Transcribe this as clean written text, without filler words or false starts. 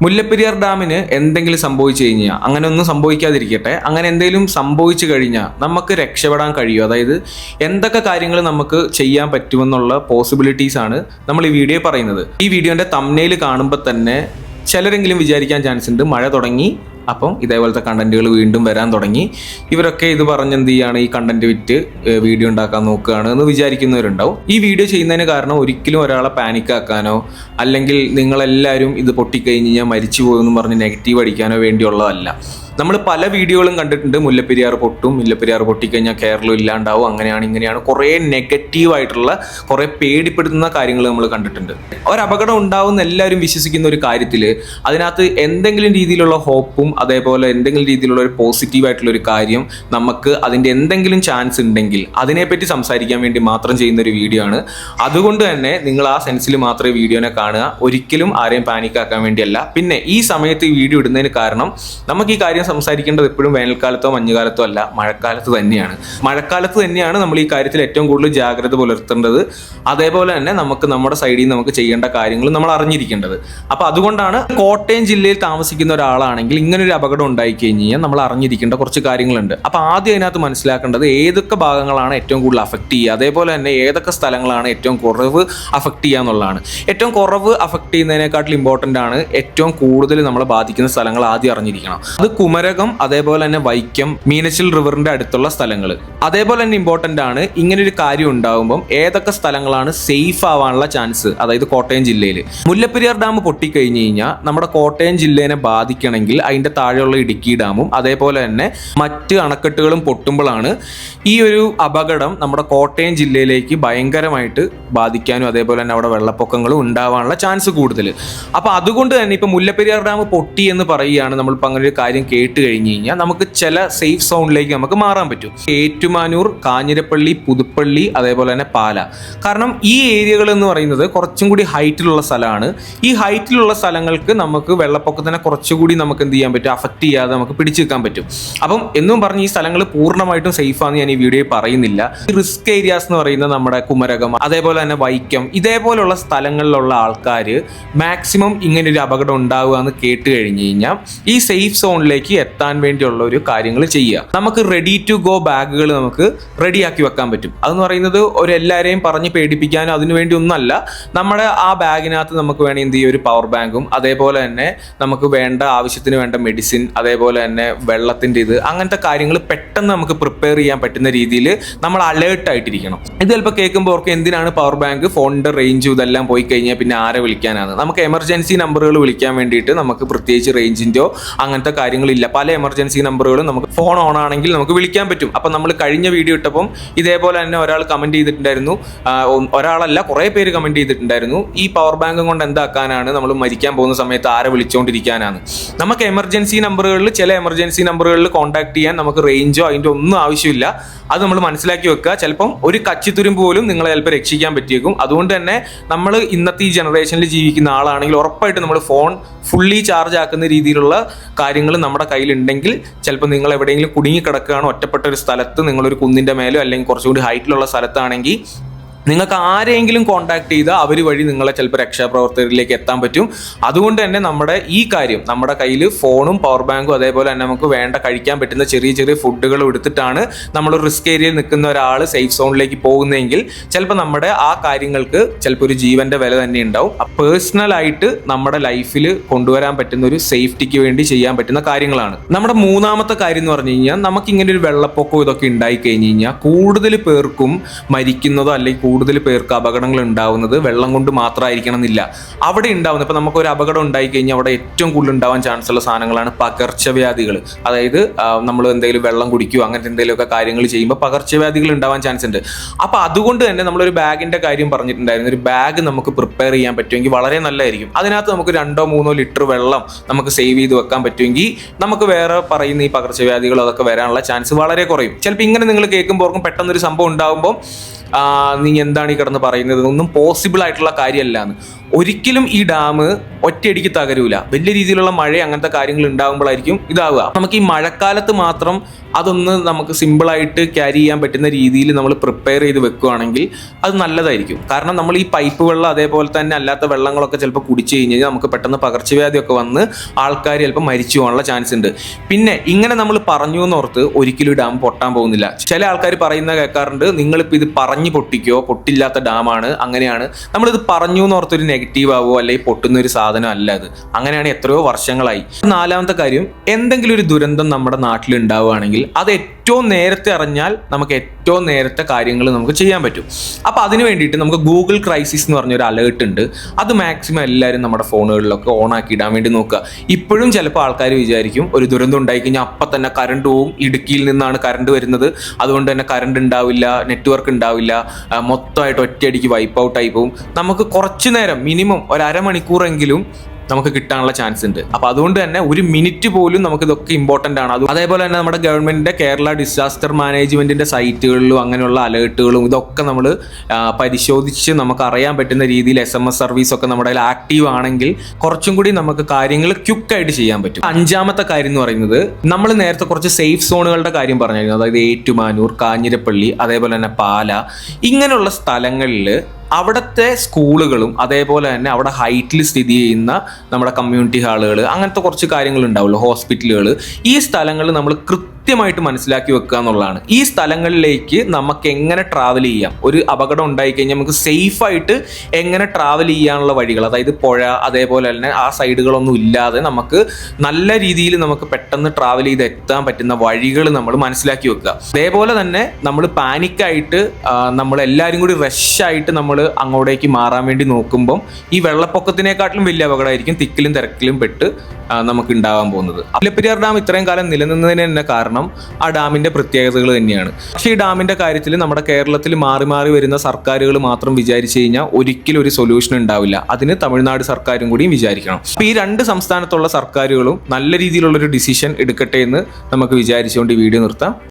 മുല്ലപ്പെരിയാർ ഡാമിന് എന്തെങ്കിലും സംഭവിച്ചു കഴിഞ്ഞാൽ, അങ്ങനെ ഒന്നും സംഭവിക്കാതിരിക്കട്ടെ, അങ്ങനെ എന്തെങ്കിലും സംഭവിച്ചു കഴിഞ്ഞാൽ നമുക്ക് രക്ഷപ്പെടാൻ കഴിയും. അതായത് എന്തൊക്കെ കാര്യങ്ങൾ നമുക്ക് ചെയ്യാൻ പറ്റുമെന്നുള്ള പോസിബിലിറ്റീസ് ആണ് നമ്മൾ ഈ വീഡിയോ പറയുന്നത്. ഈ വീഡിയോന്റെ തംബ്നെയിൽ കാണുമ്പോൾ തന്നെ ചിലരെങ്കിലും വിചാരിക്കാൻ ചാൻസ് ഉണ്ട് മഴ തുടങ്ങി, അപ്പം ഇതേപോലത്തെ കണ്ടന്റുകൾ വീണ്ടും വരാൻ തുടങ്ങി, ഇവരൊക്കെ ഇത് പറഞ്ഞെന്ത് ചെയ്യാണ്, ഈ കണ്ടന്റ് വിറ്റ് വീഡിയോ ഉണ്ടാക്കാൻ നോക്കുകയാണ് എന്ന് വിചാരിക്കുന്നവരുണ്ടാവും. ഈ വീഡിയോ ചെയ്യുന്നതിന് കാരണം ഒരിക്കലും ഒരാളെ പാനിക് ആക്കാനോ അല്ലെങ്കിൽ നിങ്ങളെല്ലാവരും ഇത് പൊട്ടിക്കഴിഞ്ഞ് കഴിഞ്ഞാൽ മരിച്ചു പോകുമെന്ന് പറഞ്ഞ് നെഗറ്റീവ് അടിക്കാനോ വേണ്ടിയുള്ളതല്ല. നമ്മൾ പല വീഡിയോകളും കണ്ടിട്ടുണ്ട്, മുല്ലപ്പെരിയാർ പൊട്ടും, മുല്ലപ്പെരിയാർ പൊട്ടിക്കഴിഞ്ഞാൽ കേരളം ഇല്ലാണ്ടാവും, അങ്ങനെയാണ് ഇങ്ങനെയാണ്, കുറേ നെഗറ്റീവായിട്ടുള്ള കുറേ പേടിപ്പെടുത്തുന്ന കാര്യങ്ങൾ നമ്മൾ കണ്ടിട്ടുണ്ട്. ഒരപകടം ഉണ്ടാവുമെന്ന് എല്ലാവരും വിശ്വസിക്കുന്ന ഒരു കാര്യത്തിൽ അതിനകത്ത് എന്തെങ്കിലും രീതിയിലുള്ള ഹോപ്പും അതേപോലെ എന്തെങ്കിലും രീതിയിലുള്ള ഒരു പോസിറ്റീവായിട്ടുള്ള ഒരു കാര്യം നമുക്ക് അതിൻ്റെ എന്തെങ്കിലും ചാൻസ് ഉണ്ടെങ്കിൽ അതിനെപ്പറ്റി സംസാരിക്കാൻ വേണ്ടി മാത്രം ചെയ്യുന്ന ഒരു വീഡിയോ ആണ്. അതുകൊണ്ട് തന്നെ നിങ്ങൾ ആ സെൻസിൽ മാത്രമേ വീഡിയോനെ കാണുക, ഒരിക്കലും ആരെയും പാനിക് ആക്കാൻ വേണ്ടിയല്ല. പിന്നെ ഈ സമയത്ത് ഈ വീഡിയോ ഇടുന്നതിന് കാരണം നമുക്ക് ഈ കാര്യം സംസാരിക്കേണ്ടത് എപ്പോഴും വേനൽക്കാലത്തോ മഞ്ഞുകാലത്തോ അല്ല, മഴക്കാലത്ത് തന്നെയാണ്. മഴക്കാലത്ത് തന്നെയാണ് നമ്മൾ ഈ കാര്യത്തിൽ ഏറ്റവും കൂടുതൽ ജാഗ്രത പുലർത്തേണ്ടത്. അതേപോലെ തന്നെ നമുക്ക് നമ്മുടെ സൈഡിൽ നിന്ന് നമുക്ക് ചെയ്യേണ്ട കാര്യങ്ങൾ നമ്മൾ അറിഞ്ഞിരിക്കേണ്ടത്. അപ്പോൾ അതുകൊണ്ടാണ് കോട്ടയം ജില്ലയിൽ താമസിക്കുന്ന ഒരാളാണെങ്കിൽ ഇങ്ങനെ ഒരു അപകടം ഉണ്ടായി കഴിഞ്ഞാൽ നമ്മൾ അറിഞ്ഞിരിക്കേണ്ട കുറച്ച് കാര്യങ്ങളുണ്ട്. അപ്പോൾ ആദ്യം അതിനകത്ത് മനസ്സിലാക്കേണ്ടത് ഏതൊക്കെ ഭാഗങ്ങളാണ് ഏറ്റവും കൂടുതൽ അഫക്റ്റ് ചെയ്യുക, അതേപോലെ തന്നെ ഏതൊക്കെ സ്ഥലങ്ങളാണ് ഏറ്റവും കുറവ് അഫക്റ്റ് ചെയ്യുക എന്നുള്ളതാണ്. ഏറ്റവും കുറവ് അഫക്റ്റ് ചെയ്യുന്നതിനെക്കാട്ടിൽ ഇമ്പോർട്ടൻ്റ് ആണ് ഏറ്റവും കൂടുതൽ നമ്മളെ ബാധിക്കുന്ന സ്ഥലങ്ങൾ ആദ്യം അറിഞ്ഞിരിക്കണം. അത് കുമരകം, അതേപോലെ തന്നെ വൈക്കം, മീനച്ചിൽ റിവറിന്റെ അടുത്തുള്ള സ്ഥലങ്ങൾ. അതേപോലെ തന്നെ ഇമ്പോർട്ടൻ്റ് ആണ് ഇങ്ങനെ ഒരു കാര്യം ഉണ്ടാകുമ്പം ഏതൊക്കെ സ്ഥലങ്ങളാണ് സേഫ് ആവാനുള്ള ചാൻസ്. അതായത് കോട്ടയം ജില്ലയിൽ മുല്ലപ്പെരിയാർ ഡാം പൊട്ടിക്കഴിഞ്ഞ് കഴിഞ്ഞാൽ നമ്മുടെ കോട്ടയം ജില്ലേനെ ബാധിക്കണമെങ്കിൽ അതിന്റെ താഴെയുള്ള ഇടുക്കി ഡാമും അതേപോലെ തന്നെ മറ്റ് അണക്കെട്ടുകളും പൊട്ടുമ്പോഴാണ് ഈ ഒരു അപകടം നമ്മുടെ കോട്ടയം ജില്ലയിലേക്ക് ഭയങ്കരമായിട്ട് ബാധിക്കാനും അതേപോലെ തന്നെ അവിടെ വെള്ളപ്പൊക്കങ്ങളും ഉണ്ടാവാനുള്ള ചാൻസ് കൂടുതൽ. അപ്പോൾ അതുകൊണ്ട് തന്നെ ഇപ്പൊ മുല്ലപ്പെരിയാർ ഡാം പൊട്ടി എന്ന് പറയുകയാണ് നമ്മളിപ്പോൾ അങ്ങനെ ഒരു കാര്യം കേട്ട് കഴിഞ്ഞ് കഴിഞ്ഞാൽ നമുക്ക് ചില സേഫ് സോണിലേക്ക് നമുക്ക് മാറാൻ പറ്റും. ഏറ്റുമാനൂർ, കാഞ്ഞിരപ്പള്ളി, പുതുപ്പള്ളി, അതേപോലെ തന്നെ പാല. കാരണം ഈ ഏരിയകൾ എന്ന് പറയുന്നത് കുറച്ചും കൂടി ഹൈറ്റിലുള്ള സ്ഥലമാണ്. ഈ ഹൈറ്റിലുള്ള സ്ഥലങ്ങൾക്ക് നമുക്ക് വെള്ളപ്പൊക്കത്തിനെ കുറച്ചുകൂടി നമുക്ക് എന്ത് ചെയ്യാൻ പറ്റും, അഫക്റ്റ് ചെയ്യാതെ നമുക്ക് പിടിച്ചു വെക്കാൻ പറ്റും. അപ്പം എന്നും പറഞ്ഞ് ഈ സ്ഥലങ്ങൾ പൂർണ്ണമായിട്ടും സേഫ് ആണെന്ന് ഞാൻ ഈ വീഡിയോയിൽ പറയുന്നില്ല. ഈ റിസ്ക് ഏരിയാസ് എന്ന് പറയുന്ന നമ്മുടെ കുമരകം, അതേപോലെ തന്നെ വൈക്കം, ഇതേപോലുള്ള സ്ഥലങ്ങളിലുള്ള ആൾക്കാർ മാക്സിമം ഇങ്ങനെ ഒരു അപകടം ഉണ്ടാവുക എന്ന് കേട്ട് കഴിഞ്ഞ് കഴിഞ്ഞാൽ ഈ സേഫ് സോണിലേക്ക് എത്താൻ വേണ്ടിയുള്ള ഒരു കാര്യങ്ങൾ ചെയ്യുക. നമുക്ക് റെഡി ടു ഗോ ബാഗുകൾ നമുക്ക് റെഡിയാക്കി വെക്കാൻ പറ്റും. അതെന്ന് പറയുന്നത് ഒരു എല്ലാവരെയും പറഞ്ഞ് പേടിപ്പിക്കാനോ അതിനു വേണ്ടി ഒന്നല്ല. നമ്മുടെ ആ ബാഗിനകത്ത് നമുക്ക് വേണമെങ്കിൽ എന്ത് ചെയ്യും, ഒരു പവർ ബാങ്കും അതേപോലെ തന്നെ നമുക്ക് വേണ്ട ആവശ്യത്തിന് വേണ്ട മെഡിസിൻ, അതേപോലെ തന്നെ വെള്ളത്തിൻ്റെ അങ്ങനത്തെ കാര്യങ്ങൾ പെട്ടെന്ന് നമുക്ക് പ്രിപ്പയർ ചെയ്യാൻ പറ്റുന്ന രീതിയിൽ നമ്മൾ അലേർട്ട് ആയിട്ടിരിക്കണം. ഇത് ചിലപ്പോൾ കേൾക്കുമ്പോൾ ഓർക്ക് എന്തിനാണ് പവർ ബാങ്ക്, ഫോണിന്റെ റേഞ്ചും ഇതെല്ലാം പോയി കഴിഞ്ഞാൽ പിന്നെ ആരെ വിളിക്കാനാണ്. നമുക്ക് എമർജൻസി നമ്പറുകൾ വിളിക്കാൻ വേണ്ടിയിട്ട് നമുക്ക് പ്രത്യേകിച്ച് റേഞ്ചിൻ്റെയോ അങ്ങനത്തെ കാര്യങ്ങളില്ല. പല എമർജൻസി നമ്പറുകളും നമുക്ക് ഫോൺ ഓൺ ആണെങ്കിൽ നമുക്ക് വിളിക്കാൻ പറ്റും. അപ്പം നമ്മൾ കഴിഞ്ഞ വീഡിയോ ഇട്ടപ്പം ഇതേപോലെ തന്നെ ഒരാൾ കമന്റ് ചെയ്തിട്ടുണ്ടായിരുന്നു, ഒരാളല്ല കുറേ പേര് കമന്റ് ചെയ്തിട്ടുണ്ടായിരുന്നു, ഈ പവർ ബാങ്ക് കൊണ്ട് എന്താക്കാനാണ്, നമ്മൾ മരിക്കാൻ പോകുന്ന സമയത്ത് ആരെ വിളിച്ചുകൊണ്ടിരിക്കാനാണ്. നമുക്ക് എമർജൻസി നമ്പറുകളിൽ ചില എമർജൻസി നമ്പറുകളിൽ കോൺടാക്ട് ചെയ്യാൻ നമുക്ക് റേഞ്ചോ അതിൻ്റെ ഒന്നും ആവശ്യമില്ല. അത് നമ്മൾ മനസ്സിലാക്കി വെക്കുക. ചിലപ്പം ഒരു കച്ചിത്തുരുമ്പ് പോലും നിങ്ങളെ ചിലപ്പോൾ രക്ഷിക്കാൻ പറ്റിയേക്കും. അതുകൊണ്ട് തന്നെ നമ്മൾ ഇന്നത്തെ ഈ ജനറേഷനിൽ ജീവിക്കുന്ന ആളാണെങ്കിൽ ഉറപ്പായിട്ട് നമ്മൾ ഫോൺ ഫുള്ളി ചാർജ് ആക്കുന്ന രീതിയിലുള്ള കാര്യങ്ങൾ നമ്മുടെ കയ്യിലുണ്ടെങ്കിൽ ചിലപ്പോൾ നിങ്ങൾ എവിടെയെങ്കിലും കുടുങ്ങിക്കിടക്കുകയാണ് ഒറ്റപ്പെട്ട ഒരു സ്ഥലത്ത്, നിങ്ങളൊരു കുന്നിൻ്റെ മേലോ അല്ലെങ്കിൽ കുറച്ചുകൂടി ഹൈറ്റിലുള്ള സ്ഥലത്താണെങ്കിൽ നിങ്ങൾക്ക് ആരെങ്കിലും കോൺടാക്ട് ചെയ്താൽ അവർ വഴി നിങ്ങളെ ചിലപ്പോൾ രക്ഷാപ്രവർത്തകരിലേക്ക് എത്താൻ പറ്റും. അതുകൊണ്ട് തന്നെ നമ്മുടെ ഈ കാര്യം, നമ്മുടെ കയ്യിൽ ഫോണും പവർ ബാങ്കും അതേപോലെ തന്നെ നമുക്ക് വേണ്ട കഴിക്കാൻ പറ്റുന്ന ചെറിയ ചെറിയ ഫുഡുകൾ എടുത്തിട്ടാണ് നമ്മൾ റിസ്ക് ഏരിയയിൽ നിൽക്കുന്ന ഒരാൾ സേഫ് സോണിലേക്ക് പോകുന്നതെങ്കിൽ ചിലപ്പോൾ നമ്മുടെ ആ കാര്യങ്ങൾക്ക് ചിലപ്പോൾ ഒരു ജീവന്റെ വില തന്നെ ഉണ്ടാവും. പേഴ്സണലായിട്ട് നമ്മുടെ ലൈഫിൽ കൊണ്ടുവരാൻ പറ്റുന്ന ഒരു സേഫ്റ്റിക്ക് വേണ്ടി ചെയ്യാൻ പറ്റുന്ന കാര്യങ്ങളാണ്. നമ്മുടെ മൂന്നാമത്തെ കാര്യം എന്ന് പറഞ്ഞു കഴിഞ്ഞാൽ നമുക്ക് ഇങ്ങനെ ഒരു വെള്ളപ്പൊക്കം ഇതൊക്കെ ഉണ്ടായി കഴിഞ്ഞ് കഴിഞ്ഞാൽ കൂടുതൽ പേർക്കും മരിക്കുന്നതോ അല്ലെങ്കിൽ കൂടുതൽ പേർക്ക് അപകടങ്ങൾ ഉണ്ടാവുന്നത് വെള്ളം കൊണ്ട് മാത്രമായിരിക്കണം എന്നില്ല. അവിടെ ഉണ്ടാവുന്നത് ഇപ്പം നമുക്കൊരു അപകടം ഉണ്ടായി കഴിഞ്ഞാൽ അവിടെ ഏറ്റവും കൂടുതൽ ഉണ്ടാവാൻ ചാൻസ് ഉള്ള സാധനങ്ങളാണ് പകർച്ചവ്യാധികൾ. അതായത് നമ്മൾ എന്തെങ്കിലും വെള്ളം കുടിക്കുകയോ അങ്ങനത്തെ എന്തെങ്കിലുമൊക്കെ കാര്യങ്ങൾ ചെയ്യുമ്പോൾ പകർച്ചവ്യാധികൾ ഉണ്ടാവാൻ ചാൻസ് ഉണ്ട്. അപ്പോൾ അതുകൊണ്ട് തന്നെ നമ്മളൊരു ബാഗിൻ്റെ കാര്യം പറഞ്ഞിട്ടുണ്ടായിരുന്നു. ഒരു ബാഗ് നമുക്ക് പ്രിപ്പയർ ചെയ്യാൻ പറ്റുമെങ്കിൽ വളരെ നല്ലതായിരിക്കും. അതിനകത്ത് നമുക്ക് 2-3 ലിറ്റർ വെള്ളം നമുക്ക് സേവ് ചെയ്ത് വെക്കാൻ പറ്റുമെങ്കിൽ നമുക്ക് വേറെ പറയുന്ന ഈ പകർച്ചവ്യാധികളോ അതൊക്കെ വരാനുള്ള ചാൻസ് വളരെ കുറയും. ചിലപ്പോൾ ഇങ്ങനെ നിങ്ങൾ കേൾക്കുമ്പോൾ പെട്ടെന്നൊരു സംഭവം ഉണ്ടാകുമ്പോൾ നീ എന്താണ് ഈ കിടന്ന് പറയുന്നത്, ഒന്നും പോസിബിൾ ആയിട്ടുള്ള കാര്യമല്ല എന്ന്. ഒരിക്കലും ഈ ഡാം ഒറ്റയടിക്ക് തകരൂല. വലിയ രീതിയിലുള്ള മഴ അങ്ങനത്തെ കാര്യങ്ങൾ ഉണ്ടാകുമ്പോഴായിരിക്കും ഇതാവുക. നമുക്ക് ഈ മഴക്കാലത്ത് മാത്രം അതൊന്ന് നമുക്ക് സിമ്പിളായിട്ട് ക്യാരി ചെയ്യാൻ പറ്റുന്ന രീതിയിൽ നമ്മൾ പ്രിപ്പയർ ചെയ്ത് വെക്കുകയാണെങ്കിൽ അത് നല്ലതായിരിക്കും. കാരണം നമ്മൾ ഈ പൈപ്പ് വെള്ളം അതേപോലെ തന്നെ അല്ലാത്ത വെള്ളങ്ങളൊക്കെ ചിലപ്പോൾ കുടിച്ചു കഴിഞ്ഞാൽ നമുക്ക് പെട്ടെന്ന് പകർച്ചവ്യാധിയൊക്കെ വന്ന് ആൾക്കാർ ചിലപ്പോൾ മരിച്ചു പോകാനുള്ള ചാൻസ് ഉണ്ട്. പിന്നെ ഇങ്ങനെ നമ്മൾ പറഞ്ഞു എന്നോർത്ത് ഒരിക്കലും ഡാം പൊട്ടാൻ പോകുന്നില്ല. ചില ആൾക്കാർ പറയുന്ന കേൾക്കാറുണ്ട്, നിങ്ങളിപ്പോൾ ഇത് പറഞ്ഞു പൊട്ടിക്കോ, പൊട്ടില്ലാത്ത ഡാമാണ്, അങ്ങനെയാണ്. നമ്മളിത് പറഞ്ഞു എന്നോർത്തൊരു നെഗറ്റീവ് ആവോ അല്ലെങ്കിൽ പൊട്ടുന്ന ഒരു സാധനം അല്ല അത്. അങ്ങനെയാണ് എത്രയോ വർഷങ്ങളായി. നാലാമത്തെ കാര്യം, എന്തെങ്കിലും ഒരു ദുരന്തം നമ്മുടെ നാട്ടിൽ ഉണ്ടാവുകയാണെങ്കിൽ അത് ഏറ്റവും നേരത്തെ അറിഞ്ഞാൽ നമുക്ക് ഏറ്റവും നേരത്തെ കാര്യങ്ങൾ നമുക്ക് ചെയ്യാൻ പറ്റും. അപ്പോൾ അതിന് വേണ്ടിയിട്ട് നമുക്ക് ഗൂഗിൾ ക്രൈസിസ് എന്ന് പറഞ്ഞൊരു അലേർട്ട് ഉണ്ട്. അത് മാക്സിമം എല്ലാവരും നമ്മുടെ ഫോണുകളിലൊക്കെ ഓൺ ആക്കി ഇടാൻ വേണ്ടി നോക്കുക. ഇപ്പോഴും ചിലപ്പോൾ ആൾക്കാർ വിചാരിക്കും ഒരു ദുരന്തം ഉണ്ടായിക്കഴിഞ്ഞാൽ അപ്പം തന്നെ കറണ്ട് പോവും, ഇടുക്കിയിൽ നിന്നാണ് കറണ്ട് വരുന്നത്, അതുകൊണ്ട് തന്നെ കറണ്ട് ഉണ്ടാവില്ല, നെറ്റ്വർക്ക് ഉണ്ടാവില്ല, മൊത്തമായിട്ട് ഒറ്റയടിക്ക് വൈപ്പ് ഔട്ട് ആയി പോവും. നമുക്ക് കുറച്ചു നേരം മിനിമം ഒരു അരമണിക്കൂറെങ്കിലും നമുക്ക് കിട്ടാനുള്ള ചാൻസ് ഉണ്ട്. അപ്പോൾ അതുകൊണ്ട് തന്നെ ഒരു മിനിറ്റ് പോലും നമുക്ക് ഇതൊക്കെ ഇമ്പോർട്ടൻ്റ് ആണ്. അതേപോലെ തന്നെ നമ്മുടെ ഗവൺമെന്റിന്റെ കേരള ഡിസാസ്റ്റർ മാനേജ്മെന്റിന്റെ സൈറ്റുകളിലും അങ്ങനെയുള്ള അലേർട്ടുകളും ഇതൊക്കെ നമ്മൾ പരിശോധിച്ച് നമുക്ക് അറിയാൻ പറ്റുന്ന രീതിയിൽ SMS സർവീസ് ഒക്കെ നമ്മുടെ കയ്യിൽ ആക്റ്റീവ് ആണെങ്കിൽ കുറച്ചും കൂടി നമുക്ക് കാര്യങ്ങൾ ക്വിക്കായിട്ട് ചെയ്യാൻ പറ്റും. അഞ്ചാമത്തെ കാര്യം എന്ന് പറയുന്നത്, നമ്മൾ നേരത്തെ കുറച്ച് സേഫ് സോണുകളുടെ കാര്യം പറഞ്ഞിരുന്നു. അതായത് ഏറ്റുമാനൂർ, കാഞ്ഞിരപ്പള്ളി, അതേപോലെ തന്നെ പാല, ഇങ്ങനെയുള്ള സ്ഥലങ്ങളിൽ അവിടുത്തെ സ്കൂളുകളും അതേപോലെ തന്നെ അവിടെ ഹൈറ്റിൽ സ്ഥിതി ചെയ്യുന്ന നമ്മുടെ കമ്മ്യൂണിറ്റി ഹാളുകൾ, അങ്ങനത്തെ കുറച്ച് കാര്യങ്ങൾ ഉണ്ടാവുള്ളൂ, ഹോസ്പിറ്റലുകൾ. ഈ സ്ഥലങ്ങൾ നമ്മൾ കൃത്യമായിട്ട് മനസ്സിലാക്കി വെക്കുക എന്നുള്ളതാണ്. ഈ സ്ഥലങ്ങളിലേക്ക് നമുക്ക് എങ്ങനെ ട്രാവൽ ചെയ്യാം, ഒരു അപകടം ഉണ്ടായിക്കഴിഞ്ഞാൽ നമുക്ക് സേഫായിട്ട് എങ്ങനെ ട്രാവൽ ചെയ്യാനുള്ള വഴികൾ, അതായത് പുഴ അതേപോലെ തന്നെ ആ സൈഡുകളൊന്നും ഇല്ലാതെ നമുക്ക് നല്ല രീതിയിൽ നമുക്ക് പെട്ടെന്ന് ട്രാവൽ ചെയ്ത് എത്താൻ പറ്റുന്ന വഴികൾ നമ്മൾ മനസ്സിലാക്കി വെക്കുക. അതേപോലെ തന്നെ നമ്മൾ പാനിക്കായിട്ട് നമ്മൾ എല്ലാവരും കൂടി റഷായിട്ട് നമ്മൾ അങ്ങോട്ടേക്ക് മാറാൻ വേണ്ടി നോക്കുമ്പം ഈ വെള്ളപ്പൊക്കത്തിനെക്കാട്ടിലും വലിയ അപകടമായിരിക്കും തിക്കിലും തിരക്കിലും പെട്ട് നമുക്ക് ഉണ്ടാകാൻ പോകുന്നത്. മുല്ലപ്പെരിയാർ ഡാം ഇത്രയും കാലം നിലനിന്നതിന് തന്നെ കാരണം ആ ഡാമിന്റെ പ്രത്യേകതകൾ തന്നെയാണ്. പക്ഷേ ഈ ഡാമിന്റെ കാര്യത്തിൽ നമ്മുടെ കേരളത്തിൽ മാറി മാറി വരുന്ന സർക്കാരുകൾ മാത്രം വിചാരിച്ചു കഴിഞ്ഞാൽ ഒരിക്കലും ഒരു സൊല്യൂഷൻ ഉണ്ടാവില്ല. അതിന് തമിഴ്നാട് സർക്കാരും കൂടിയും വിചാരിക്കണം. അപ്പോൾ ഈ രണ്ട് സംസ്ഥാനത്തുള്ള സർക്കാരുകളും നല്ല രീതിയിലുള്ളൊരു ഡിസിഷൻ എടുക്കട്ടെ എന്ന് നമുക്ക് വിചാരിച്ചുകൊണ്ട് ഈ വീഡിയോ നിർത്താം.